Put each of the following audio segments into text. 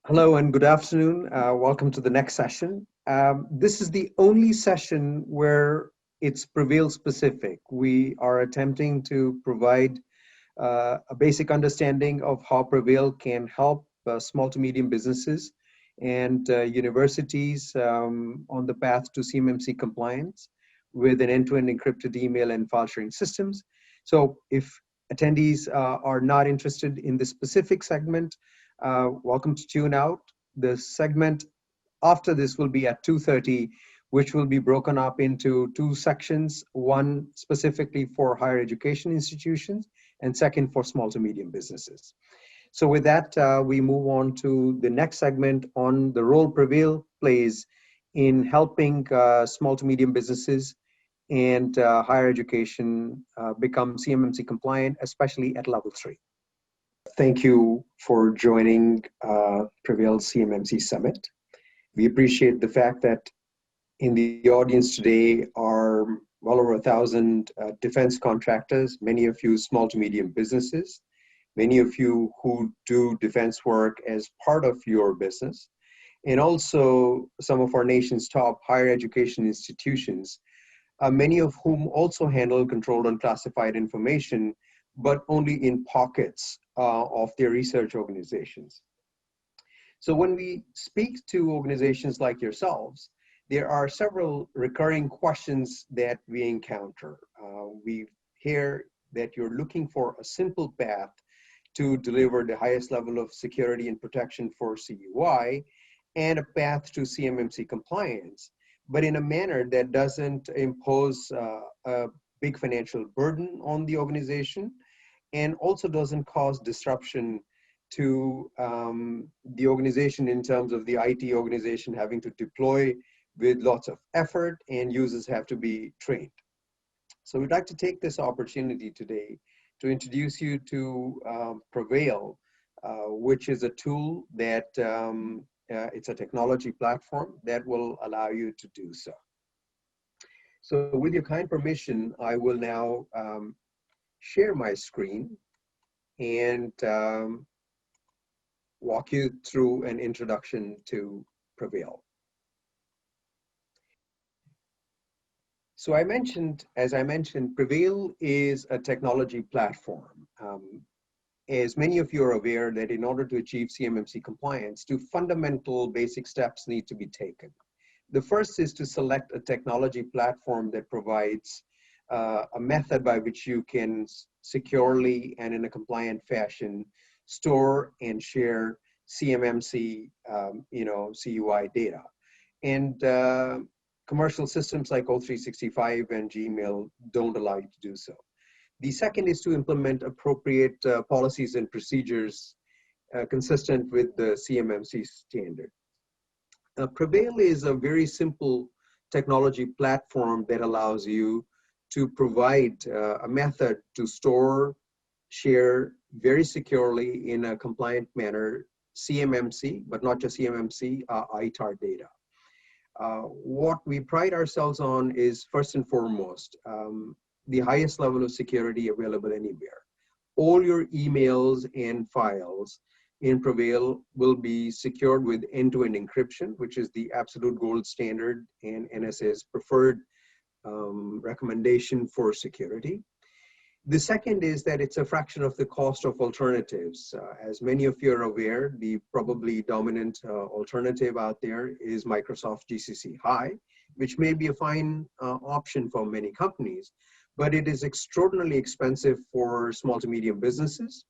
Hello and good afternoon. Welcome to the next session. This is the only session where it's PreVeil specific. We are attempting to provide a basic understanding of how PreVeil can help small to medium businesses and universities on the path to CMMC compliance with an end-to-end encrypted email and file sharing systems. So if attendees are not interested in this specific segment, welcome to tune out. The segment after this will be at 2:30, which will be broken up into two sections, one specifically for higher education institutions and second for small to medium businesses. So with that, we move on to the next segment on the role PreVeil plays in helping small to medium businesses and higher education become CMMC compliant, especially at level 3. Thank you for joining PreVeil CMMC Summit. We appreciate the fact that in the audience today are well over 1,000 defense contractors, many of you small to medium businesses, many of you who do defense work as part of your business, and also some of our nation's top higher education institutions, many of whom also handle controlled and classified information, but only in pockets of their research organizations. So when we speak to organizations like yourselves, there are several recurring questions that we encounter. We hear that you're looking for a simple path to deliver the highest level of security and protection for CUI and a path to CMMC compliance, but in a manner that doesn't impose a big financial burden on the organization and also doesn't cause disruption to the organization in terms of the IT organization having to deploy with lots of effort and users have to be trained. So we'd like to take this opportunity today to introduce you to PreVeil, which is a tool that it's a technology platform that will allow you to do so. So with your kind permission, I will now share my screen and walk you through an introduction to PreVeil. So as I mentioned, PreVeil is a technology platform. As many of you are aware that in order to achieve CMMC compliance, two fundamental basic steps need to be taken. The first is to select a technology platform that provides a method by which you can securely and in a compliant fashion store and share CMMC, CUI data. And commercial systems like O365 and Gmail don't allow you to do so. The second is to implement appropriate policies and procedures consistent with the CMMC standard. PreVeil is a very simple technology platform that allows you to provide a method to store, share very securely in a compliant manner CMMC, but not just CMMC, ITAR data. What we pride ourselves on is first and foremost, the highest level of security available anywhere. All your emails and files in PreVeil will be secured with end-to-end encryption, which is the absolute gold standard and NSA's preferred recommendation for security. The second is that it's a fraction of the cost of alternatives. As many of you are aware, the probably dominant alternative out there is Microsoft GCC High, which may be a fine option for many companies, but it is extraordinarily expensive for small to medium businesses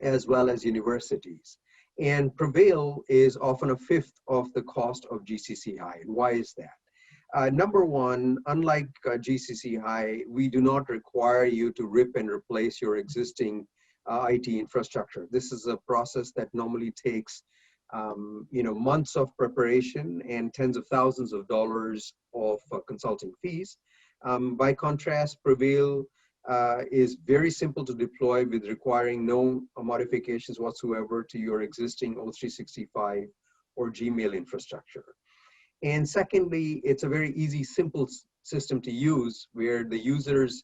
as well as universities. And PreVeil is often a fifth of the cost of GCC High. And why is that? Number one, unlike GCC High, we do not require you to rip and replace your existing IT infrastructure. This is a process that normally takes months of preparation and tens of thousands of dollars of consulting fees. By contrast, PreVeil is very simple to deploy with requiring no modifications whatsoever to your existing O365 or Gmail infrastructure. And secondly, it's a very easy, simple system to use where the users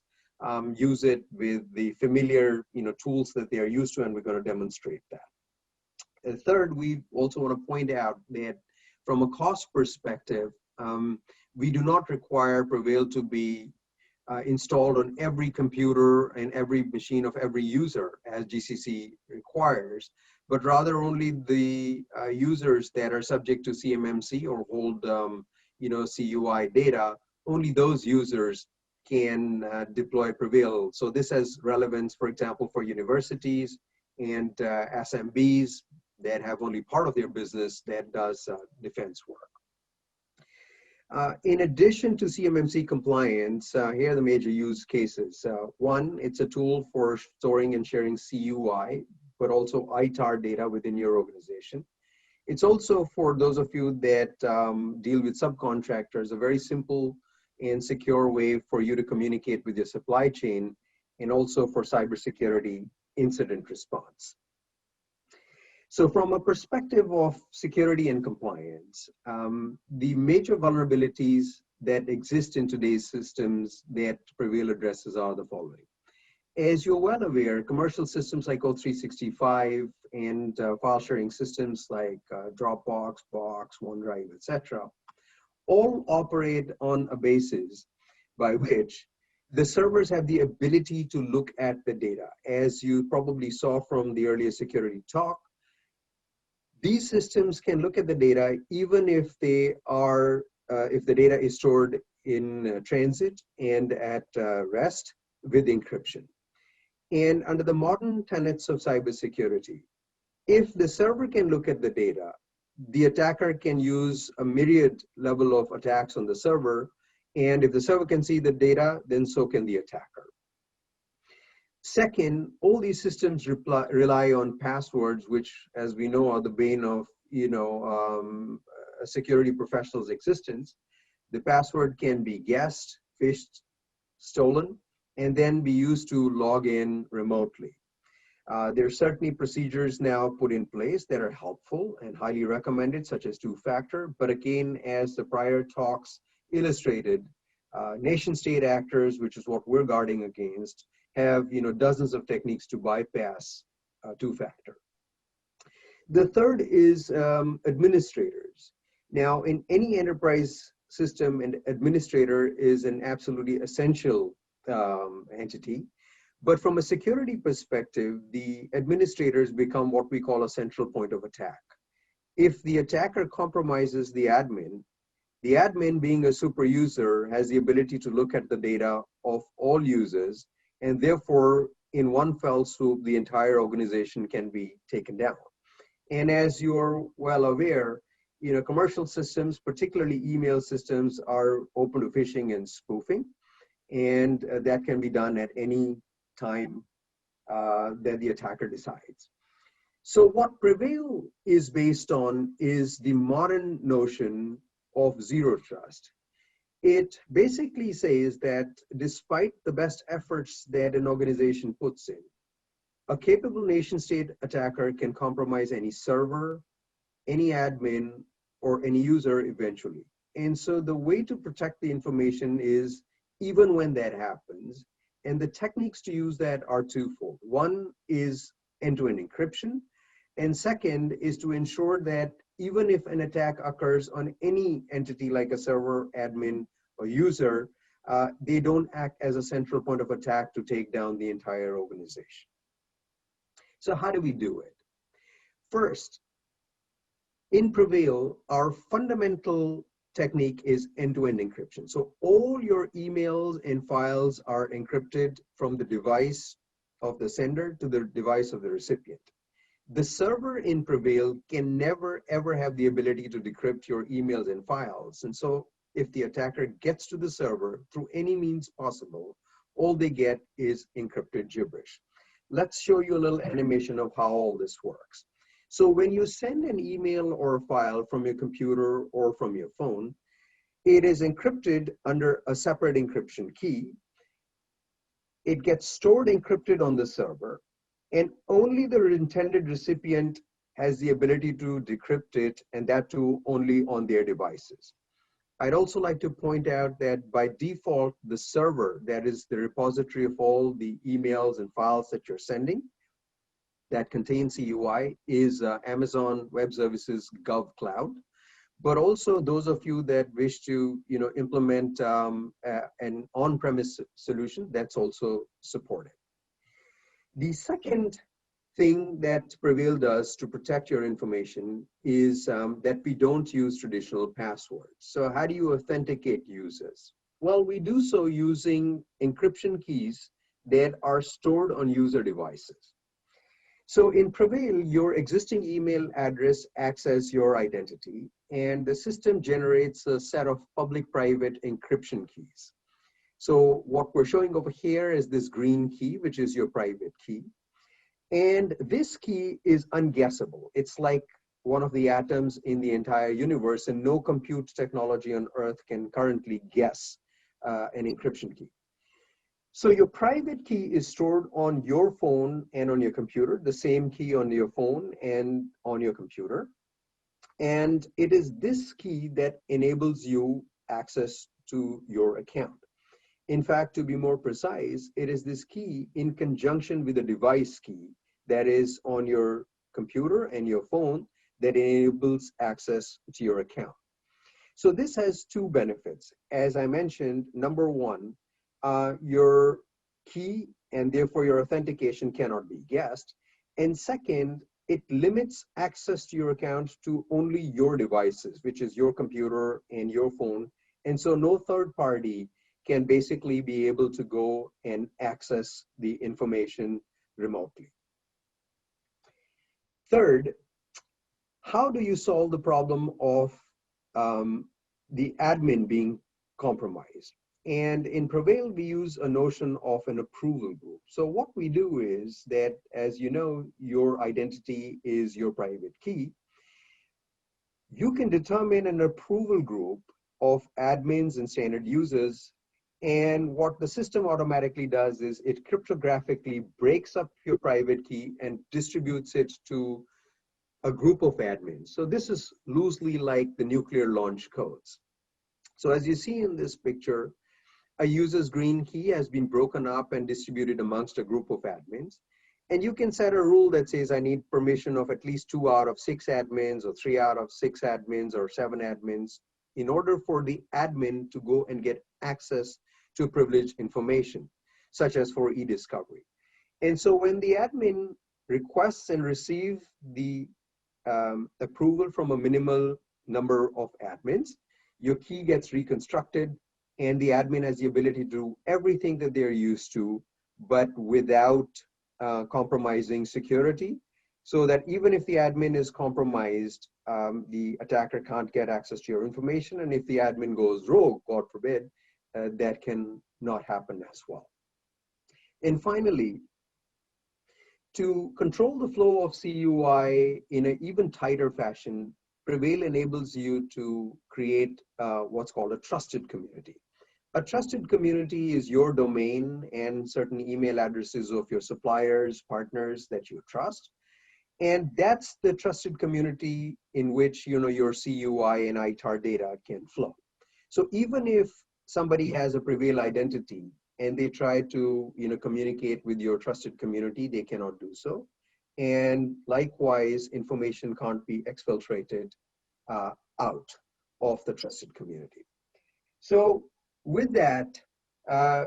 use it with the familiar tools that they are used to, and we're going to demonstrate that. Third, we also want to point out that from a cost perspective, we do not require PreVeil to be installed on every computer and every machine of every user as GCC requires, but rather only the users that are subject to CMMC or hold CUI data, only those users can deploy PreVeil. So this has relevance, for example, for universities and SMBs that have only part of their business that does defense work. In addition to CMMC compliance, here are the major use cases. One, it's a tool for storing and sharing CUI, but also ITAR data within your organization. It's also, for those of you that deal with subcontractors, a very simple and secure way for you to communicate with your supply chain, and also for cybersecurity incident response. So from a perspective of security and compliance, the major vulnerabilities that exist in today's systems that PreVeil addresses are the following. As you're well aware, commercial systems like O365 and file sharing systems like Dropbox, Box, OneDrive, etc., all operate on a basis by which the servers have the ability to look at the data. As you probably saw from the earlier security talk, these systems can look at the data even if they are, if the data is stored in transit and at rest with encryption. And under the modern tenets of cybersecurity, if the server can look at the data, the attacker can use a myriad level of attacks on the server. And if the server can see the data, then so can the attacker. Second, all these systems rely on passwords, which, as we know, are the bane of a security professional's existence. The password can be guessed, phished, stolen, and then be used to log in remotely. There are certainly procedures now put in place that are helpful and highly recommended, such as two-factor. But again, as the prior talks illustrated, nation-state actors, which is what we're guarding against, have dozens of techniques to bypass two-factor. The third is administrators. Now, in any enterprise system, an administrator is an absolutely essential entity. But from a security perspective, the administrators become what we call a central point of attack. If the attacker compromises the admin being a super user has the ability to look at the data of all users, and therefore, in one fell swoop, the entire organization can be taken down. And as you're well aware, commercial systems, particularly email systems, are open to phishing and spoofing, and that can be done at any time that the attacker decides. So what PreVeil is based on is the modern notion of zero trust. It basically says that despite the best efforts that an organization puts in, a capable nation-state attacker can compromise any server, any admin, or any user eventually. And so the way to protect the information is even when that happens, and the techniques to use that are twofold. One is end-to-end encryption, and second is to ensure that even if an attack occurs on any entity like a server, admin, or user, they don't act as a central point of attack to take down the entire organization. So how do we do it? First, in PreVeil, our fundamental technique is end-to-end encryption. So all your emails and files are encrypted from the device of the sender to the device of the recipient. The server in PreVeil can never, ever have the ability to decrypt your emails and files. And so if the attacker gets to the server through any means possible, all they get is encrypted gibberish. Let's show you a little animation of how all this works. So when you send an email or a file from your computer or from your phone, it is encrypted under a separate encryption key. It gets stored encrypted on the server, and only the intended recipient has the ability to decrypt it, and that too only on their devices. I'd also like to point out that by default, the server, that is the repository of all the emails and files that you're sending, that contain CUI is Amazon Web Services Gov Cloud, but also those of you that wish to implement an on-premise solution, that's also supported. The second thing that PreVeil does to protect your information is that we don't use traditional passwords. So how do you authenticate users? Well, we do so using encryption keys that are stored on user devices. So in PreVeil, your existing email address acts as your identity, and the system generates a set of public-private encryption keys. So what we're showing over here is this green key, which is your private key. And this key is unguessable. It's like one of the atoms in the entire universe, and no compute technology on Earth can currently guess an encryption key. So your private key is stored on your phone and on your computer, the same key on your phone and on your computer. And it is this key that enables you access to your account. In fact, to be more precise, it is this key in conjunction with a device key that is on your computer and your phone that enables access to your account. So this has two benefits. As I mentioned, number one, your key and therefore your authentication cannot be guessed. And second, it limits access to your account to only your devices, which is your computer and your phone. And so no third party can basically be able to go and access the information remotely. Third, how do you solve the problem of the admin being compromised? And in PreVeil, we use a notion of an approval group. So what we do is that, as you know, your identity is your private key. You can determine an approval group of admins and standard users. And what the system automatically does is it cryptographically breaks up your private key and distributes it to a group of admins. So this is loosely like the nuclear launch codes. So as you see in this picture, a user's green key has been broken up and distributed amongst a group of admins. And you can set a rule that says I need permission of at least 2 out of 6 admins, or 3 out of 6 admins, or 7 admins, in order for the admin to go and get access to privileged information, such as for e-discovery. And so when the admin requests and receives the approval from a minimal number of admins, your key gets reconstructed, and the admin has the ability to do everything that they're used to, but without compromising security, so that even if the admin is compromised, the attacker can't get access to your information. And if the admin goes rogue, God forbid, that can not happen as well. And finally, to control the flow of CUI in an even tighter fashion, PreVeil enables you to create what's called a trusted community. A trusted community is your domain and certain email addresses of your suppliers, partners that you trust. And that's the trusted community in which your CUI and ITAR data can flow. So even if somebody has a PreVeil identity and they try to communicate with your trusted community, they cannot do so. And likewise, information can't be exfiltrated out of the trusted community. So with that,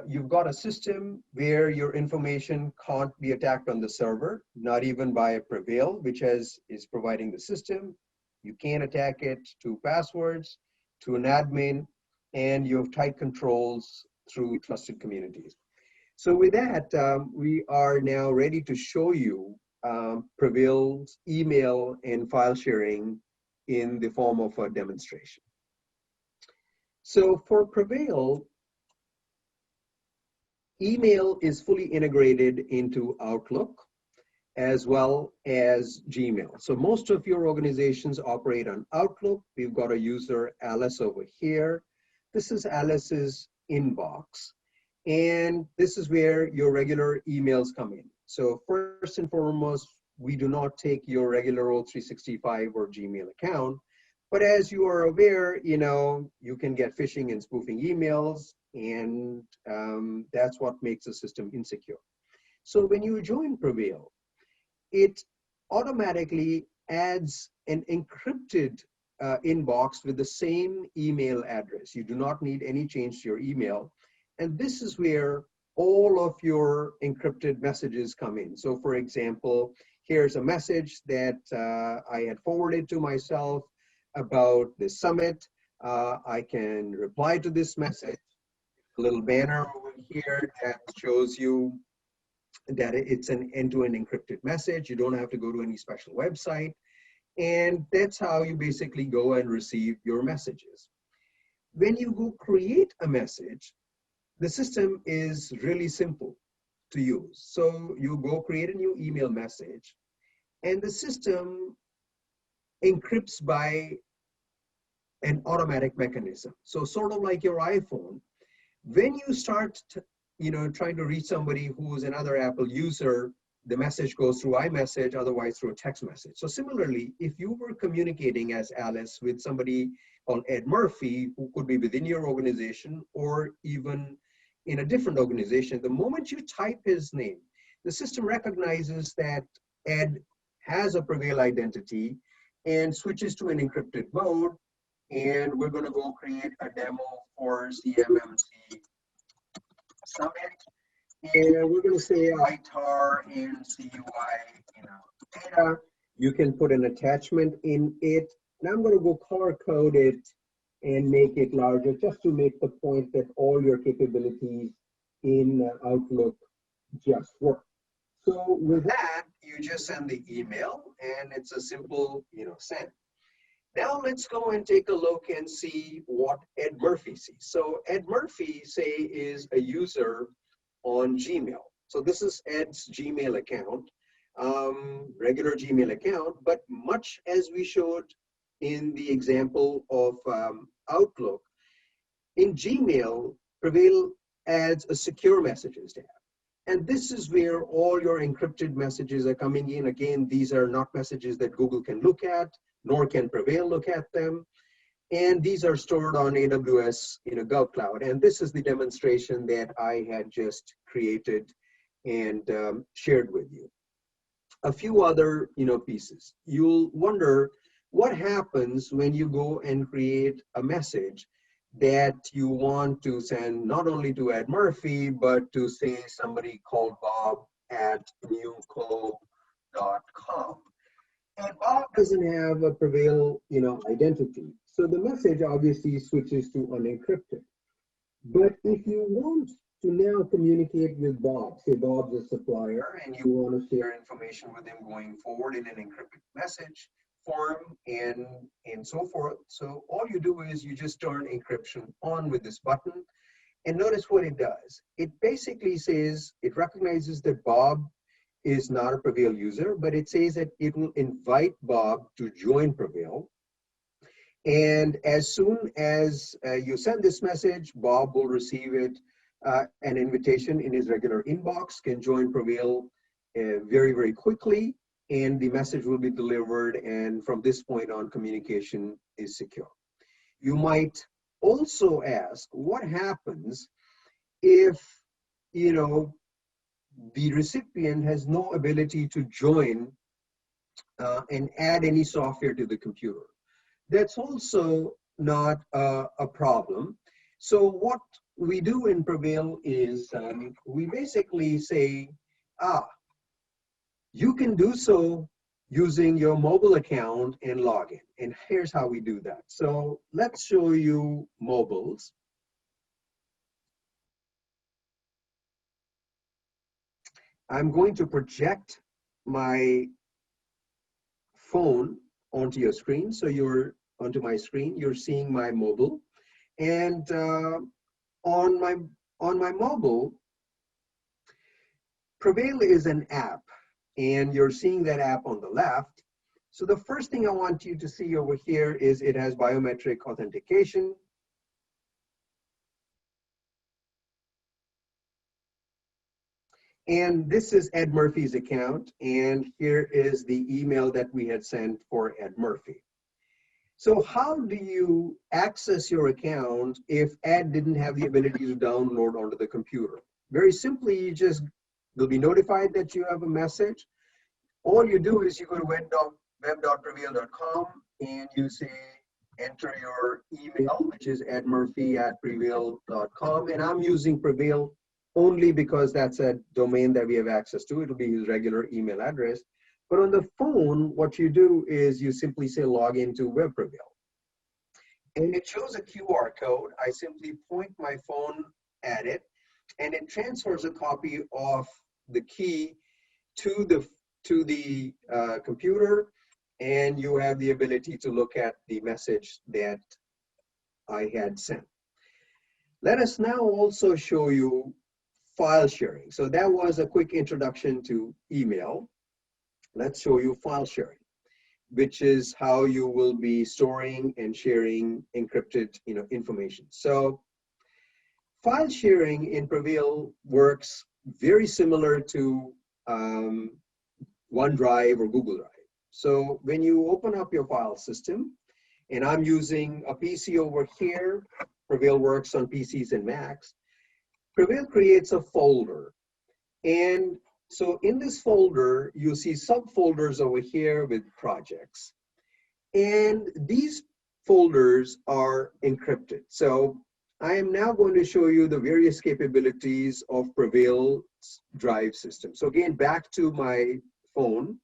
you've got a system where your information can't be attacked on the server, not even by PreVeil, which is providing the system. You can't attack it to passwords, to an admin, and you have tight controls through trusted communities. So with that, we are now ready to show you PreVeil's email and file sharing in the form of a demonstration. So for PreVeil, email is fully integrated into Outlook as well as Gmail. So most of your organizations operate on Outlook. We've got a user, Alice, over here. This is Alice's inbox. And this is where your regular emails come in. So first and foremost, we do not take your regular old 365 or Gmail account. But as you are aware, you can get phishing and spoofing emails, and that's what makes the system insecure. So when you join PreVeil, it automatically adds an encrypted inbox with the same email address. You do not need any change to your email. And this is where all of your encrypted messages come in. So for example, here's a message that I had forwarded to myself about the summit. I can reply to this message, a little banner over here that shows you that it's an end-to-end encrypted message. You don't have to go to any special website. And that's how you basically go and receive your messages. When you go create a message, the system is really simple to use. So you go create a new email message, and the system encrypts by an automatic mechanism. So sort of like your iPhone, when you start trying to reach somebody who is another Apple user, the message goes through iMessage, otherwise through a text message. So similarly, if you were communicating as Alice with somebody called Ed Murphy, who could be within your organization or even in a different organization, the moment you type his name, the system recognizes that Ed has a PreVeil identity and switches to an encrypted mode. And we're going to go create a demo for CMMC Summit. And we're going to say ITAR and CUI data. You can put an attachment in it. Now I'm going to go color code it and make it larger, just to make the point that all your capabilities in Outlook just work. So with that, you just send the email, and it's a simple, send. Now let's go and take a look and see what Ed Murphy sees. So Ed Murphy, say, is a user on Gmail. So this is Ed's Gmail account, regular Gmail account, but much as we showed in the example of Outlook, in Gmail, PreVeil adds a secure messages tab. And this is where all your encrypted messages are coming in. Again, these are not messages that Google can look at, nor can PreVeil look at them. And these are stored on AWS GovCloud. And this is the demonstration that I had just created and shared with you. A few other pieces. You'll wonder what happens when you go and create a message that you want to send not only to Ed Murphy, but to, say, somebody called Bob at newco.com. And Bob doesn't have a PreVeil, identity. So the message obviously switches to unencrypted. But if you want to now communicate with Bob, say Bob's a supplier and you want to share information with him going forward in an encrypted message form and so forth. So all you do is you just turn encryption on with this button, and notice what it does. It basically says, it recognizes that Bob is not a PreVeil user, but it says that it will invite Bob to join PreVeil. And as soon as you send this message, Bob will receive it, an invitation in his regular inbox, can join PreVeil very, very quickly, and the message will be delivered, and from this point on, communication is secure. You might also ask, what happens if, the recipient has no ability to join and add any software to the computer? That's also not a problem. So what we do in PreVeil is we basically say, you can do so using your mobile account and login. And here's how we do that. So let's show you mobiles. I'm going to project my phone onto your screen. So you're onto my screen, you're seeing my mobile. And on my mobile, PreVeil is an app, and you're seeing that app on the left. So the first thing I want you to see over here is it has biometric authentication. And this is Ed Murphy's account, and here is the email that we had sent for Ed Murphy. So how do you access your account if Ed didn't have the ability to download onto the computer? Very simply, you just will be notified that you have a message. All you do is you go to web.prevail.com and you say, enter your email, which is edmurphy@prevail.com. And I'm using Prevail only because that's a domain that we have access to. It'll be his regular email address. But on the phone, what you do is you simply say log into Web Prevail. And it shows a QR code. I simply point my phone at it, and it transfers a copy of the key to the computer, and you have the ability to look at the message that I had sent. Let us now also show you file sharing. So that was a quick introduction to email. Let's show you file sharing, which is how you will be storing and sharing encrypted information. So file sharing in Prevail works very similar to OneDrive or Google Drive. So when you open up your file system, and I'm using a PC over here, Prevail works on PCs and Macs, Prevail creates a folder. And so in this folder, you see subfolders over here with projects. And these folders are encrypted. So I am now going to show you the various capabilities of Prevail's drive system. So again, back to my phone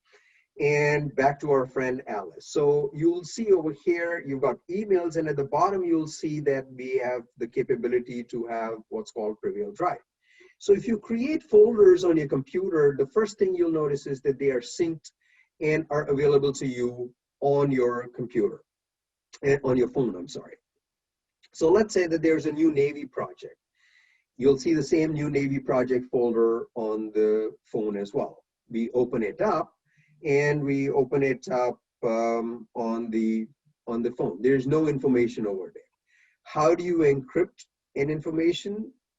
and back to our friend Alice. So you'll see over here, you've got emails, and at the bottom, you'll see that we have the capability to have what's called Prevail Drive. So if you create folders on your computer, the first thing you'll notice is that they are synced and are available to you on your computer, on your phone, I'm sorry. So let's say that there's a new Navy project. You'll see the same new Navy project folder on the phone as well. We open it up, and we open it up on the phone. There's no information over there. How do you encrypt an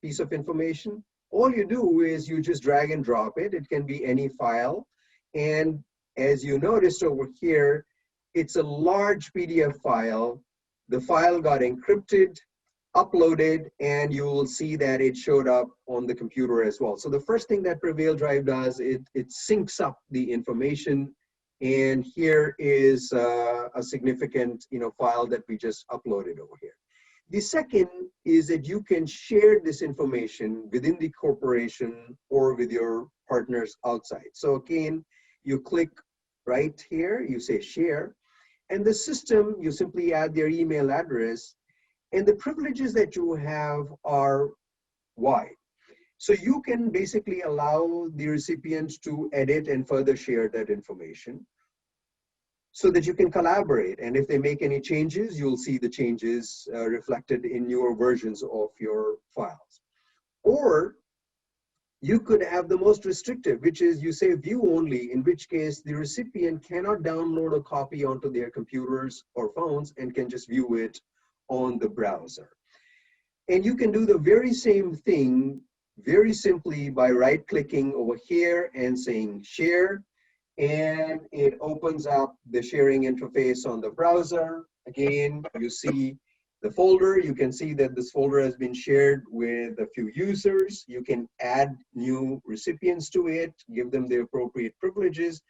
piece of information? All you do is you just drag and drop it. It can be any file. And as you noticed over here, it's a large PDF file. The file got encrypted, uploaded, and you will see that it showed up on the computer as well. So the first thing that Prevail Drive does, it syncs up the information. And here is a significant file that we just uploaded over here. The second is that you can share this information within the corporation or with your partners outside. So again, you click right here, you say share, and the system, you simply add their email address, and the privileges that you have are wide. So you can basically allow the recipients to edit and further share that information so that you can collaborate. And if they make any changes, you'll see the changes reflected in your versions of your files. Or you could have the most restrictive, which is you say view only, in which case the recipient cannot download a copy onto their computers or phones and can just view it on the browser. And you can do the very same thing very simply by right-clicking over here and saying share, and it opens up the sharing interface on the browser. Again, you see the folder. You can see that this folder has been shared with a few users. You can add new recipients to it, give them the appropriate privileges,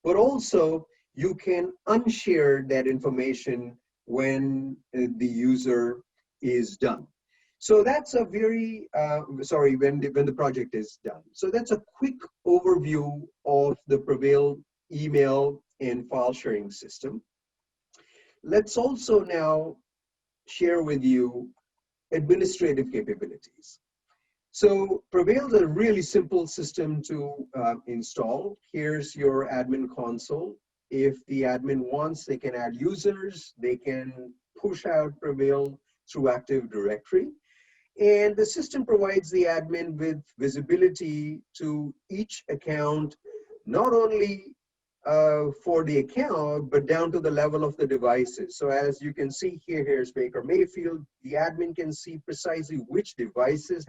but also you can unshare that information when the user is done. So that's a very, when the project is done. So that's a quick overview of the Prevail email and file sharing system. Let's also now share with you administrative capabilities. So Prevail is a really simple system to install. Here's your admin console. If the admin wants, they can add users, they can push out Prevail through Active Directory. And the system provides the admin with visibility to each account, not only for the account, but down to the level of the devices. So as you can see here, here's Baker Mayfield. The admin can see precisely which devices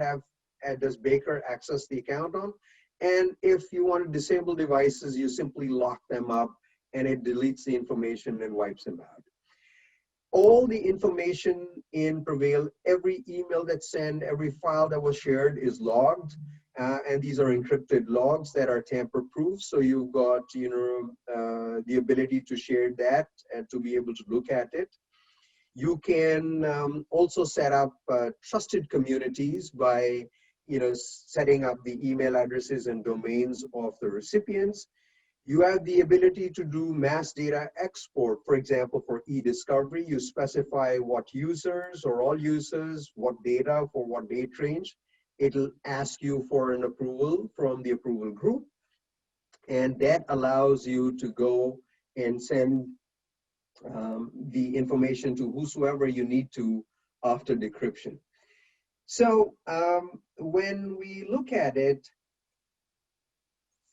does Baker access the account on. And if you want to disable devices, you simply lock them up and it deletes the information and wipes them out. All the information in Prevail, every email that's sent, every file that was shared is logged. and these are encrypted logs that are tamper-proof. So you've got, the ability to share that and to be able to look at it. You can also set up trusted communities by, setting up the email addresses and domains of the recipients. You have the ability to do mass data export. For example, for e-discovery, you specify what users or all users, what data for what date range. It'll ask you for an approval from the approval group. And that allows you to go and send the information to whosoever you need to after decryption. So when we look at it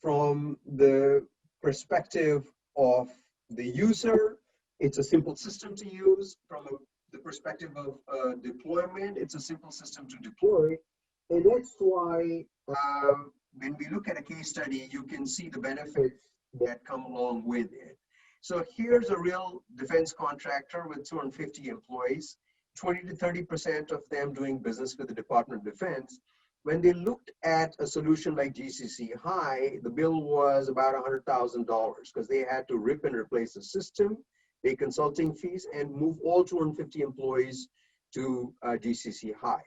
from the perspective of the user, it's a simple system to use. From the perspective of deployment, it's a simple system to deploy. And that's why when we look at a case study, you can see the benefits that come along with it. So here's a real defense contractor with 250 employees, 20 to 30% of them doing business with the Department of Defense. When they looked at a solution like GCC High, the bill was about $100,000 because they had to rip and replace the system, pay consulting fees, and move all 250 employees to GCC High.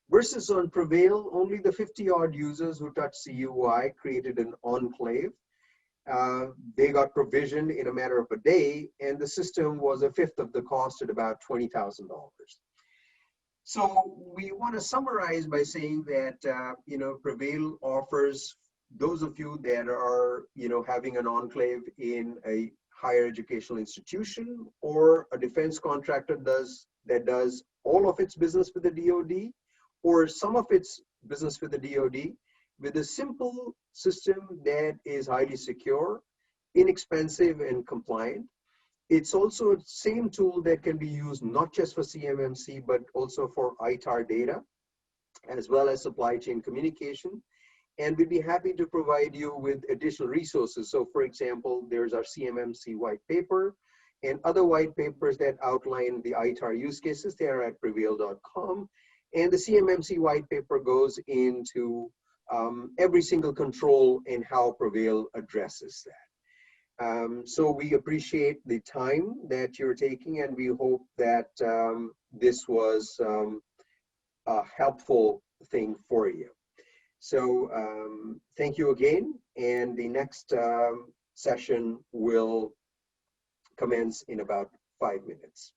Versus on PreVeil, only the 50-odd users who touched CUI created an enclave. They got provisioned in a matter of a day, and the system was a fifth of the cost at about $20,000. So we want to summarize by saying that, PreVeil offers those of you that are, having an enclave in a higher educational institution or a defense contractor that does all of its business with the DoD or some of its business with the DoD, with a simple system that is highly secure, inexpensive, and compliant. It's also the same tool that can be used not just for CMMC, but also for ITAR data, as well as supply chain communication. And we'd be happy to provide you with additional resources. So for example, there's our CMMC white paper and other white papers that outline the ITAR use cases. They are at preveil.com. And the CMMC white paper goes into every single control and how PreVeil addresses that. So we appreciate the time that you're taking, and we hope that this was a helpful thing for you. So thank you again, and the next session will commence in about 5 minutes.